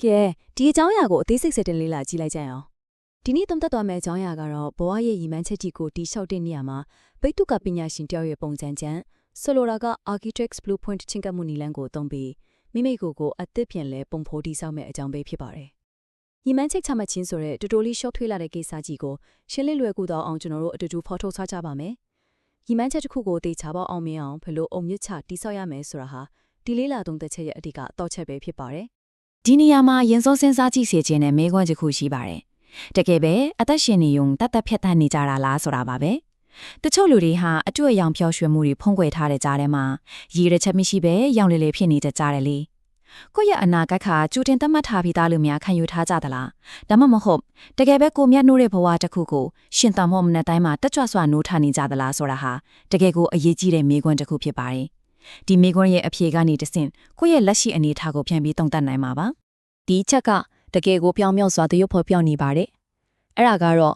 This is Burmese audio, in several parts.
ကဲဒီအကြောင်းအရာကိုအသေးစိတ်ဆက်တင်လေးလာကြည့်လိုက်ကြအောင်ဒီနေ့သုံးသပ်သွားမယ့်အကြောင်းအရာကတော့ဘဝရဲ့ရည်မှန်းချက်ကြီးကိုတိလျှောက်တဲ့နေရာမှာပိတ်တုကပညာရှင်တယောက်ရဲ့ပုံစံချမ်းဆိုလိုတာက Architect's Blueprint ချင်းကပ်မှုနည်းလမ်းကိုသုံးပြီးမိမိကိုအသစ်ပြန်လဲပုံဖော်တည်ဆောက်မဲ့အကြောင်းပဲဖြစ်ပါတယ်ရည်မှန်းချက်ချမှတ်ခြင်းဆိုတဲ့တော်တော်လေးရှော့ထွေးလာတဲ့ကိစ္စကြီးကိုရှင်းလင်းလွယ်ကူတော့အောင်ကျွန်တော်တို့အတူတူဖော်ထုတ်ဆွားကြပါမယ်ရည်မှန်းချက်တစ်ခုကိုတေချာပေါအောင်မြင်အောင်ဘယ်လိုအုံမြင့်ချတိဆောက်ရမယ်ဆိုတာဟာဒီလေးလာသုံးသက်ချက်ရဲ့အဓိကတော့ချက်ပဲဖြစ်ပါတယ်ဒီနေရာမှာရင်စောစဉ်းစားကြည့်စေခြင်းနဲ့မေးခွန်းတစ်ခုရှိပါတယ်။တကယ်ပဲအသက်ရှင်နေုံတတ်ဖြတ်တတ်နေကြတာလားဆိုတာပါပဲ။တချို့လူတွေဟာအတွေ့အကြုံပျော်ရွှင်မှုတွေဖုံးကွယ်ထားတဲ့ကြားထဲမှာရည်ရချက်မရှိပဲရောင်လေဖြစ်နေကြတယ်လေ။ကိုယ့်ရဲ့အနာဂတ်ခါကျူတင်သတ်မှတ်ထားပြီးသားလူများခံယူထားကြသလား။ဒါမှမဟုတ်တကယ်ပဲကိုမြတ်နိုးတဲ့ဘဝတစ်ခုကိုရှင်သန်ဖို့မနဲ့တိုင်းမှာတက်ကြွစွာနိုးထနေကြသလားဆိုတာဟာတကယ်ကိုအရေးကြီးတဲ့မေးခွန်းတစ်ခုဖြစ်ပါတယ်။ဒီမေးခွန်းရဲ့အဖြေကနေတဆင့်ကိုယ့်ရဲ့လက်ရှိအနေအထားကိုပြန်ပြီးသုံးသပ်နိုင်မှာပါ။ဒီချက်ကတကယ်ကိုပြောင်းမြောက်စွာသရုပ်ဖော်ပြောင်းနေပါတယ်။အဲ့ဒါကတော့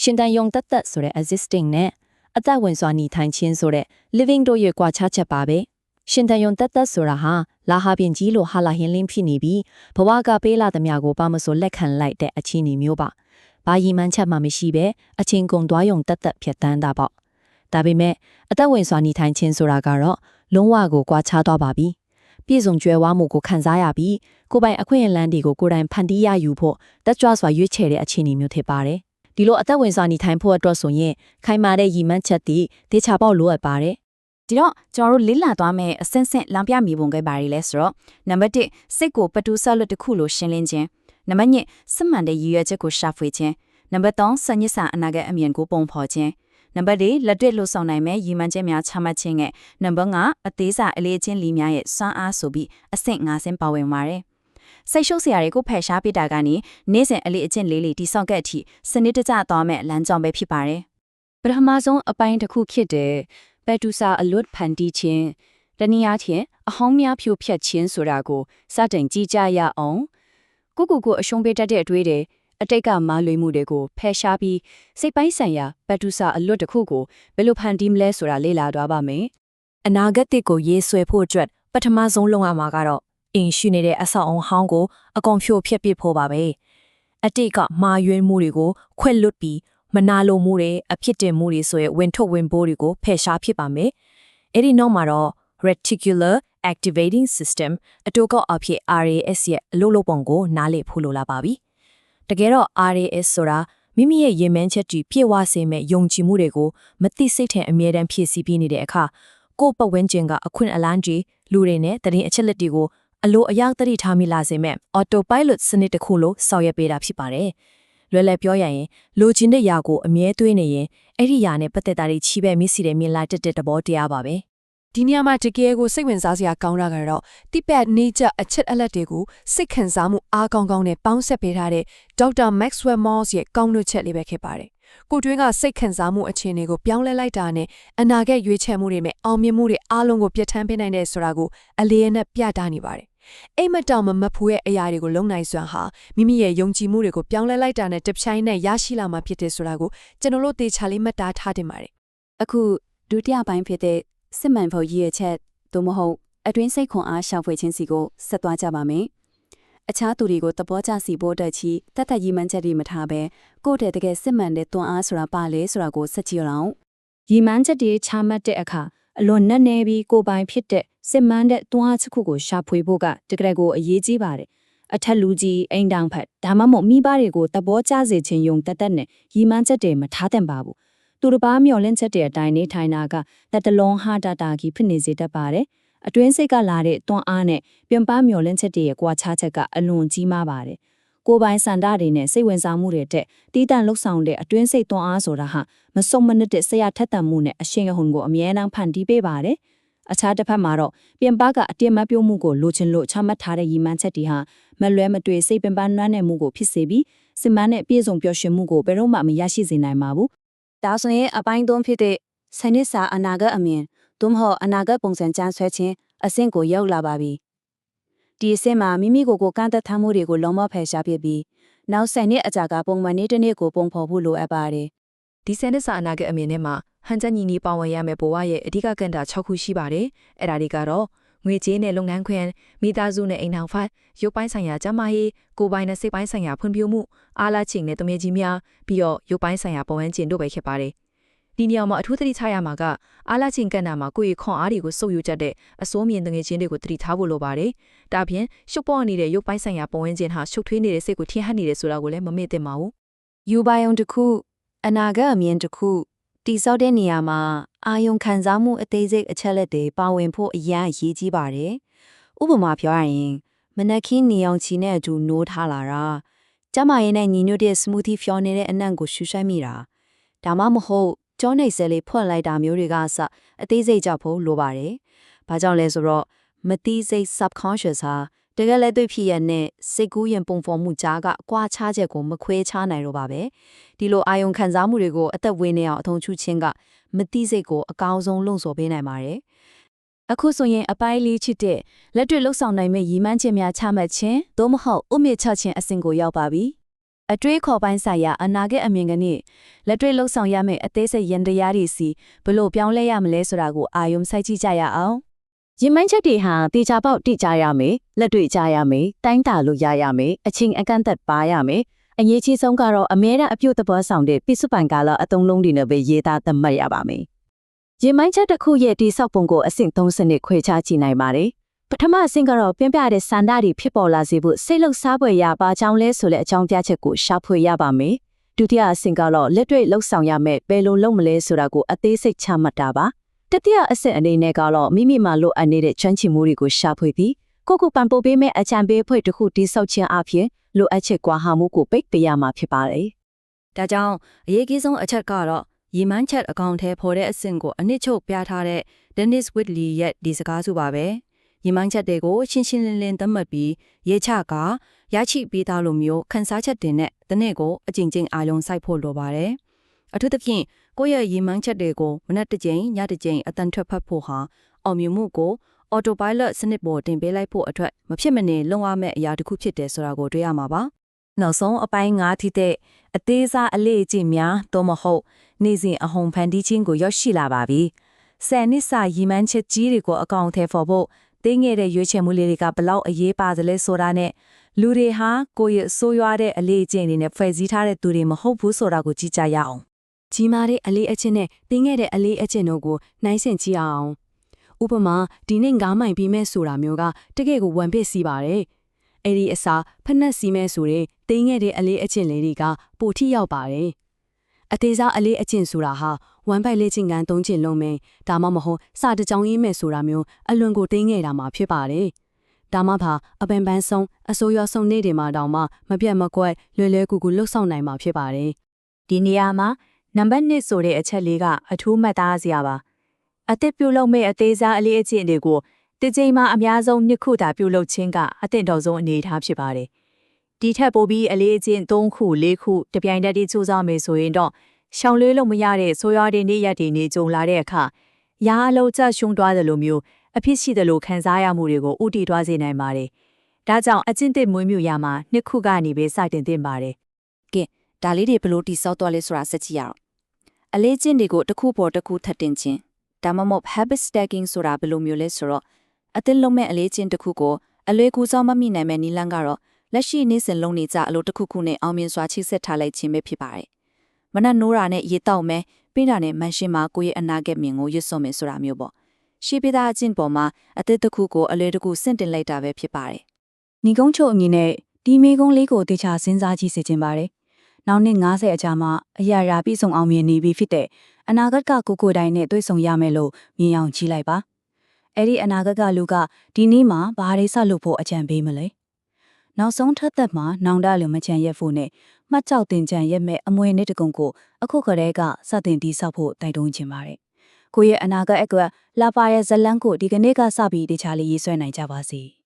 ရှင်တန်ယုံတက်ဆိုတဲ့ existing နဲ့အသက်ဝင်စွာနေထိုင်ခြင်းဆိုတဲ့ living တို့ရဲ့ကွာခြားချက်ပါပဲ။ရှင်တန်ယုံတက်ဆိုတာဟာလာဟာပြင်ကြီးလိုဟာလာဟင်းလင်းဖြစ်နေပြီးဘဝကပေးလာသမျှကိုပါမဆိုလက်ခံလိုက်တဲ့အခြေအနေမျိုးပါ။ဘာရည်မှန်းချက်မှမရှိပဲအချင်းကုန်သွားယုံတက်ဖြတ်တန်းတာပေါ့။ဒါပေမဲ့အသက်ဝင်စွာနေထိုင်ခြင်းဆိုတာကတော့လုံးဝကိုကွာခြားသွားပါပြီ။ပြည့်စုံကြွယ်ဝမှုကိုခံစားရပြီးကိုယ်ပိုင်အခွင့်အလမ်းတွေကိုကိုယ်တိုင်ဖန်တီးရယူဖို့တက်ကြွစွာရွေးချယ်တဲ့အခြေအနေမျိုးဖြစ်ပါတယ်။ဒီလိုအသက်ဝင်စွာနေထိုင်ဖို့အတွက်ဆိုရင်ခိုင်မာတဲ့ရည်မှန်းချက်တွေတေချာပေါက်လိုအပ်ပါတယ်။ဒီတော့ကျွန်တော်တို့လေ့လာသွားမယ့်အဆင့်ဆင့်လမ်းပြမိပုံခဲ့ပါရီလဲဆိုတော့နံပါတ်1စိတ်ကိုပတူဆက်လွတ်တစ်ခုလိုရှင်းလင်းခြင်းနံပါတ်2စစ်မှန်တဲ့ရည်ရွယ်ချက်ကိုရှာဖွေခြင်းနံပါတ်3စညစ်စာအနာဂတ်အမြင်ကိုပုံဖော်ခြင်းနံပါတ်4လက်တွေ့လှုပ်ဆောင်နိုင်မဲ့ရည်မှန်းချက်များချမှတ်ခြင်းနဲ့နံပါတ်5အသေးစာအလေးချင်းလီများရဲ့စွမ်းအားဆိုပြီးအဆင့်5ဆင့်ပါဝင်ပါတယ်။စိတ်ရှုပ်စရာတွေကိုဖယ်ရှားပစ်တာကနေနေ့စဉ်အလေးအကျင့်လေးတိစောက်ခဲ့အထိစနစ်တကျသွားမဲ့လမ်းကြောင်းပဲဖြစ်ပါတယ်။ပထမဆုံးအပိုင်းတစ်ခုဖြစ်တဲ့ပက်တူစာအလွတ်ဖန်တီးခြင်းတနည်းအားဖြင့်အဟောင်းများဖြိုဖျက်ခြင်းဆိုတာကိုစတင်ကြည့်ကြရအောင်။ကိုအရှုံးပေးတတ်တဲ့အတွေ့အတိတ်ကမာလွေမှုတွေကိုဖယ်ရှားပြီးစိတ်ပိုင်းဆိုင်ရာပက်တူစာအလွတ်တစ်ခုကိုဘယ်လိုဖန်တီးမလဲဆိုတာလေ့လာသွားပါမယ်။အနာဂတ်ကိုရေးဆွဲဖို့အတွက်ပထမဆုံးလုပ်ရမှာကတော့အင်းရှိနေတဲ့အဆောက်အုံဟောင်းကိုအကောင်ဖြိုဖျက်ပစ်ဖို့ပါပဲ။အတိတ်ကမာယွင်းမှုတွေကိုခွက်လွတ်ပြီးမနာလိုမှုတွေအဖြစ်တင်မှုတွေဆိုရဲ့ဝင်ထုတ်ဝင်ပိုးတွေကိုဖယ်ရှားဖြစ်ပါမယ်။အဲ့ဒီနောက်မှာတော့ Reticular Activating System အတူကအဖြစ် RAS ရဲ့အလုပ်လုပ်ပုံကိုနားလည်ဖို့လိုလာပါပြီ။တကယ်တော့ RAS ဆိုတာမိမိရဲ့ရည်မှန်းချက်တွေပြည့်ဝစေမဲ့ယုံကြည်မှုတွေကိုမသိစိတ်ထင်အမြဲတမ်းဖြည့်ဆည်းပြီးနေတဲ့အခါကိုယ့်ပတ်ဝန်းကျင်ကအခွင့်အလမ်းတွေလူတွေနဲ့တရင်အချက်လက်တွေကိုအလိုအရောက်တတိထားမိလာစေမဲ့ Autopilot စနစ်တစ်ခုလိုဆောင်ရွက်ပေးတာဖြစ်ပါတယ်။လွယ်လည်ပြောရရင်လိုချင်တဲ့ຢာကိုအမြဲတွေးနေရင်အဲ့ဒီຢာနဲ့ပတ်သက်တာတွေချီးပဲမြစ်စီတဲ့မြင်လာတတ်တဲ့သဘောတရားပါပဲ။ဒီနေရာမှာတကယ်ကိုစိတ်ဝင်စားစရာကောင်းတာကတော့တိပတ်နေကြအချက်အလက်တွေကိုစိတ်ခံစားမှုအားကောင်းကောင်းနဲ့ပေါင်းဆက်ပေးထားတဲ့ဒေါက်တာ Maxwell Maltz ရဲ့ကောင်းလွတ်ချက်လေးပဲဖြစ်ပါတယ်။ကိုတွင်းကစိတ်ခံစားမှုအခြေအနေကိုပြောင်းလဲလိုက်တာနဲ့အနာဂတ်ရွေးချယ်မှုတွေနဲ့အောင်မြင်မှုတွေအားလုံးကိုပြတ်ထန်းပေးနိုင်တဲ့ဆိုတာကိုအလေးအနက်ပြသနေပါတယ်။အိမ်မတောင်မမဖိုးရဲ့အရာတွေကိုလုံနိုင်စွမ်းဟာမိမိရဲ့ယုံကြည်မှုတွေကိုပြောင်းလဲလိုက်တာနဲ့တပြိုင်နက်ရရှိလာမှာဖြစ်တဲ့ဆိုတာကိုကျွန်တော်တို့သေချာလေးမှတ်သားထားတင်ပါတယ်။အခုဒုတိယပိုင်းဖြစ်တဲ့စစ်မှန်ဖို့ရည်ရွယ်ချက်သို့မဟုတ်အတွင်းစိတ်ခွန်အားရှာဖွေခြင်းစီကိုဆက်သွားကြပါမယ်။အခြားသူတွေကိုသဘောကျစီဖို့တက်ချီတတ်ရည်မှန်းချက်တွေမထားဘဲကိုယ့်တဲ့တကယ်စစ်မှန်တဲ့တွန်းအားဆိုတာပါလေဆိုတာကိုဆက်ကြည့်အောင်။ရည်မှန်းချက်တွေချမှတ်တဲ့အခါအလွန်နဲ့နေပြီးကိုယ်ပိုင်ဖြစ်တဲ့စစ်မှန်တဲ့တွန်းအားချက်ခုကိုရှာဖွေဖို့ကတကယ်ကိုအရေးကြီးပါတယ်။အထက်လူကြီးအိမ်တောင်ဖက်ဒါမှမဟုတ်မိဘတွေကိုသဘောကျစေခြင်းယုံတက်နဲ့ရည်မှန်းချက်တွေမထားသင့်ပါဘူး။သူတစ်ပါးမျောလင့်ချက်တွေအတိုင်းနေထိုင်တာကတတလုံးဟာတာကြီးဖြစ်နေစေတတ်ပါတယ်။အတွင်းစိတ်ကလာတဲ့တွန်းအားနဲ့ပြန်ပမျောလင့်ချက်တွေရဲ့ကွာခြားချက်ကအလွန်ကြီးမားပါတယ်။ကိုယ်ပိုင်စန္ဒတွေနဲ့စိတ်ဝင်စားမှုတွေတဲ့တီးတန့်လှုပ်ဆောင်တဲ့အတွင်းစိတ်တွန်းအားဆိုတာဟာမစုံမနစ်တဲ့ဆရာထက်သန်မှုနဲ့အရှင်ရဟုန်ကိုအမြဲတမ်းဖန်တီးပေးပါတယ်။အခြားတစ်ဖက်မှာတော့ပြန်ပကအတင်မပြုတ်မှုကိုလိုချင်လို့ချမှတ်ထားတဲ့ရည်မှန်းချက်တွေဟာမလွဲမသွေစိတ်ပင်ပန်းနွမ်းနယ်မှုကိုဖြစ်စေပြီးစစ်မှန်တဲ့ပြည့်စုံပျော်ရွှင်မှုကိုဘယ်တော့မှမရရှိစေနိုင်ပါဘူး။ဒါဆိုရင်အပိုင်း3ဖြစ်တဲ့စနစ်စာအနာဂတ်အမြင်သို့မဟုတ်အနာဂတ်ပုံစံကြမ်းဆွဲခြင်းအဆင့်ကိုရောက်လာပါပြီ။ဒီအဆင့်မှာမိမိကိုကန့်သက်ထားမှုတွေကိုလုံးဝဖယ်ရှားပစ်ပြီးနောက်10နှစ်အကြာကပုံမှန်နေ့တစ်နေ့ကိုပုံဖော်ဖို့လိုအပ်ပါတယ်။ဒီစနစ်စာအနာဂတ်အမြင်ထဲမှာဟန်ချက်ညီညီပါဝင်ရမယ့်ဘဝရဲ့အဓိကကဏ္ဍ6ခုရှိပါတယ်။အဲ့ဒါတွေကတော့ ငွေကြေးနဲ့လုပ်ငန်းခွင်မိသားစုနဲ့အိမ်ထောင်ဖတ်ရုပ်ပိုင်းဆိုင်ရာကျန်းမာရေးကိုယ်ပိုင်နဲ့စိတ်ပိုင်းဆိုင်ရာဖွံ့ဖြိုးမှုအားလာချိန်နဲ့တမန်ကြီးများပြီးတော့ရုပ်ပိုင်းဆိုင်ရာပုံဝန်းကျင်တို့ပဲဖြစ်ပါတယ်ဒီနေရာမှာအထူးသတိချရမှာကအားလာချိန်ကဏ္ဍမှာကိုယ့်ရဲ့ခွန်အားတွေကိုစုပ်ယူတတ်တဲ့အစိုးမြင်တငယ်ချင်းတွေကိုသတိထားဖို့လိုပါတယ်ဒါပြင်ရှုပ်ပေါ်နေတဲ့ရုပ်ပိုင်းဆိုင်ရာပုံဝန်းကျင်ဟာရှုပ်ထွေးနေတဲ့စိတ်ကိုထင်ဟပ်နေတယ်ဆိုတာကိုလည်းမမေ့သင့်ပါဘူး ယူပိုင်ုံတစ်ခုအနာဂတ်အမြင်တစ်ခုတိစောက်တဲ့နေရာမှာအာယုံခံစားမှုအသေးစိတ်အချက်လက်တွေပါဝင်ဖို့အရန်အရေးကြီးပါတယ်ဥပမာပြောရရင်မနက်ခင်းနေအောင်ချီနဲ့အတူနိုးထားလာတာကျမရဲ့နဲ့ညီညွတ်တဲ့ smoothie ဖျော်နေတဲ့အနံ့ကိုရှူရှိုက်မိတာဒါမှမဟုတ်ကြောနေစဲလေးဖွက်လိုက်တာမျိုးတွေကအစအသေးစိတ်ကြောက်ဖို့လိုပါတယ်ဘာကြောင့်လဲဆိုတော့မတိစိတ် subconscious ဟာတကယ်လည်းတွေ့ဖြစ်ရတဲ့စိတ်ကူးရင်ပုံဖော်မှုကြားကကွာခြားချက်ကိုမခွဲခြားနိုင်တော့ပါပဲဒီလိုအာယုံခံစားမှုတွေကိုအသက်ဝင်နေအောင်အထုံချူခြင်းကမတိစိတ်ကိုအကောင်းဆုံးလုံဆော်ပေးနိုင်ပါတယ်အခုဆိုရင်အပိုင်းလေးချစ်တဲ့လက်တွေ့လှုပ်ဆောင်နိုင်မယ့်ရည်မှန်းချက်များချမှတ်ခြင်းသို့မဟုတ်ဥမြင့်ချခြင်းအဆင့်ကိုရောက်ပါပြီအတွေးခေါ်ပိုင်းဆိုင်ရာအနာဂတ်အမြင်ကနေလက်တွေ့လှုပ်ဆောင်ရမယ့်အသေးစိတ်ရန်တရားတွေစီဘလို့ပြောင်းလဲရမလဲဆိုတာကိုအာယုံစိုက်ကြည့်ကြရအောင်ရင်မိုင်းချက်တွေဟာတေချာပေါက်တိကြရမယ်လက်တွေ့ကြရမယ်တိုင်းတာလို့ရရမယ်အချင်းအကန့်သက်ပါရမယ်အရေးကြီးဆုံးကတော့အမြဲတမ်းအပြုတ်သဘောဆောင်တဲ့ပိစုပန်ကာလအသုံးလုံးတွေနဲ့ပဲရေးသားသတ်မှတ်ရပါမယ်ရင်မိုင်းချက်တစ်ခုရဲ့တိဆောက်ပုံကိုအဆင့်3စနစ်ခွဲခြားကြည့်နိုင်ပါတယ်ပထမအဆင့်ကတော့ပြင်းပြတဲ့စန္ဒတွေဖြစ်ပေါ်လာစေဖို့စိတ်လှုပ်ရှားပွဲရပါကြောင်းလဲဆိုတဲ့အကြောင်းပြချက်ကိုရှာဖွေရပါမယ်ဒုတိယအဆင့်ကတော့လက်တွေ့လှုပ်ဆောင်ရမယ်ဘယ်လိုလုပ်မလဲဆိုတာကိုအသေးစိတ်ချမှတ်တာပါတတိယအဆင့်အနေနဲ့ကတော့မိမိမှာလိုအပ်နေတဲ့ချမ်းချင်မှုတွေကိုရှာဖွေပြီးကိုပံ့ပိုးပေးမဲ့အချံပေးအဖွဲ့တစ်ခုတိဆောက်ခြင်းအပြင်လိုအပ်ချက်ကွာဟမှုကိုပိတ်ပေးရမှာဖြစ်ပါတယ်။ဒါကြောင့်အရေးကြီးဆုံးအချက်ကတော့ရည်မှန်းချက်အကောင့်ထဲပေါ်တဲ့အဆင့်ကိုအနစ်ချုပ်ပြထားတဲ့ Dennis Whitley ရဲ့ဒီစကားစုပါပဲ။ရည်မှန်းချက်တွေကိုရှင်းရှင်းလင်းလင်းသတ်မှတ်ပြီးရေးချကရရှိပေးသားလိုမျိုးခန်းစားချက်တွေနဲ့ဒီနေ့ကိုအကျဉ်းချင်းအာရုံစိုက်ဖို့လိုပါတယ်။အထူးသဖြင့်ကိုယ့်ရဲ့ရည်မှန်းချက်တွေကိုမနက်တစ်ကြိမ်ညတစ်ကြိမ်အတန်ထွက်ဖတ်ဖို့ဟာအောင်မြင်မှုကို autopilot စနစ်ပေါ်တင်ပေးလိုက်ဖို့အတွက်မဖြစ်မနေလုံရမယ့်အရာတစ်ခုဖြစ်တယ်ဆိုတာကိုတွေ့ရမှာပါ။နောက်ဆုံးအပိုင်း9ထိတဲ့အသေးစားအလေးအကျင့်များတော့မဟုတ်နေ့စဉ်အဟုန်ဖန်တီးခြင်းကိုရောက်ရှိလာပါပြီ။ဆယ်နှစ်စာရည်မှန်းချက်ကြီးတွေကိုအကောင့်ထဲပေါ်ဖို့တင်းငယ်တဲ့ရွေးချယ်မှုလေးတွေကဘလောက်အရေးပါသလဲဆိုတာနဲ့လူတွေဟာကိုယ့်ရဲ့ဆိုးရွားတဲ့အလေးအကျင့်တွေနဲ့ဖွဲ့စည်းထားတဲ့သူတွေမဟုတ်ဘူးဆိုတာကိုကြည့်ကြရအောင်။ကြီးမားတဲ့အလေးအကျင့်နဲ့တင်းငယ်တဲ့အလေးအကျင့်တို့ကိုနှိုင်းဆင်ကြည့်အောင်။ဥပမာဒီနေ့9မိုင်ပြီးမဲ့ဆိုတာမျိုးကတကယ့်ကိုဝန်ပစ်စီးပါတယ်။အဲ့ဒီအစားဖက်နှက်စီးမဲ့ဆိုတဲ့တင်းငယ်တဲ့အလေးအကျင့်လေးတွေကပိုထိရောက်ပါတယ်။အသေးစားအလေးအကျင့်ဆိုတာဟာ1ပိုက်လေးချင်းကန်3ချင်းလုံးမယ်ဒါမှမဟုတ်စတကြောင်ရေးမဲ့ဆိုတာမျိုးအလွန်ကိုတင်းငယ်တာမှာဖြစ်ပါတယ်။ဒါမှပါအပင်ပန်းဆုံးအစိုးရဆုံးနေ့တွေမှာတောင်မှမပြတ်မကွက်လွယ်လွယ်ကူကူလှုပ်ဆောင်နိုင်မှာဖြစ်ပါတယ်။ဒီနေရာမှာနံပါတ်1ဆိုတဲ့အချက်လေးကအထူးမှတ်သားစရာပါ။အသက်ပြုလုပ်မဲ့အသေးစားအလေးအကျင့်တွေကိုတစ်ချိန်မှာအများဆုံး2ခုသာပြုလုပ်ခြင်းကအသင့်တော်ဆုံးအနေအထားဖြစ်ပါတယ်။ဒီထက်ပိုပြီးအလေးအကျင့်3ခု4ခုတပြိုင်တည်းစူးစမ်းမယ်ဆိုရင်တော့ရှောင်လွှဲလို့မရတဲ့ဆိုးရွားတဲ့နေ့ရက်တွေနေကြုံလာတဲ့အခါရာအလုံးကျရှုံးသွားတယ်လို့မျိုးအဖြစ်ရှိတယ်လို့ခံစားရမှုတွေကိုဥတီသွားစေနိုင်ပါတယ်။ဒါကြောင့်အကျင့်သစ်မွေးမြူရမှာ2ခုကနေပဲစတင်သင့်ပါတယ်။ကဲဒါလေးတွေဘလို့တိစောက်သွားလဲဆိုတာစက်ကြည့်ရအောင်။အလေးကျင့်တွေကိုတစ်ခုပေါ်တစ်ခုထပ်တင်ခြင်းဒါမှမဟုတ် habit stacking ဆိုတာဘယ်လိုမျိုးလဲဆိုတော့အသစ်လုံးမဲ့အလေးကျင့်တစ်ခုကိုအလွယ်ကူစောမမိနိုင်မဲ့နည်းလမ်းကတော့လက်ရှိနေ့စဉ်လုံးနေကြအလုပ်တစ်ခုခုနဲ့အောင်မြင်စွာချိတ်ဆက်ထားလိုက်ခြင်းပဲဖြစ်ပါတယ်။မနက်နိုးတာနဲ့ရေတောက်မယ်ပြီးတာနဲ့မန်ရှင်းမှာကိုယ့်ရဲ့အနာဂတ်မြင်ကိုရွတ်စွန့်မယ်ဆိုတာမျိုးပေါ့။ရှေးပေးသားအကျင့်ပေါ်မှာအသစ်တစ်ခုကိုအလွယ်တကူစင့်တင်လိုက်တာပဲဖြစ်ပါတယ်။ညီကုန်းချုပ်အမည်နဲ့ဒီမေကုန်းလေးကိုတေချာစဉ်းစားကြည့်စေချင်ပါတယ်။နောက်နှစ်90အကြာမှာအရာရာပြည်စုံအောင်မြင်နေပြီဖြစ်တဲ့အနာဂတ်ကကိုတိုင်းနဲ့တွေ့ဆုံရမယ်လို့မြင်အောင်ကြည့်လိုက်ပါ။အဲ့ဒီအနာဂတ်ကလူကဒီနေ့မှာဘာတွေဆက်လုပ်ဖို့အကြံပေးမလဲ။နောက်ဆုံးထပ်သက်မှာနောင်တလူမချန်ရက်ဖို့နဲ့မှတ်ကြောက်တင်ကြံရက်မဲ့အမွေနဲ့တကုံကိုအခုခရဲကစတင်တီးဆောက်ဖို့တိုက်တွန်းခြင်းပါတယ်။ကိုရဲ့အနာဂတ်အတွက်လာပါရဲ့ဇလန်းကိုဒီကနေ့ကစပြီးတခြားလေးရေးဆွဲနိုင်ကြပါစေ။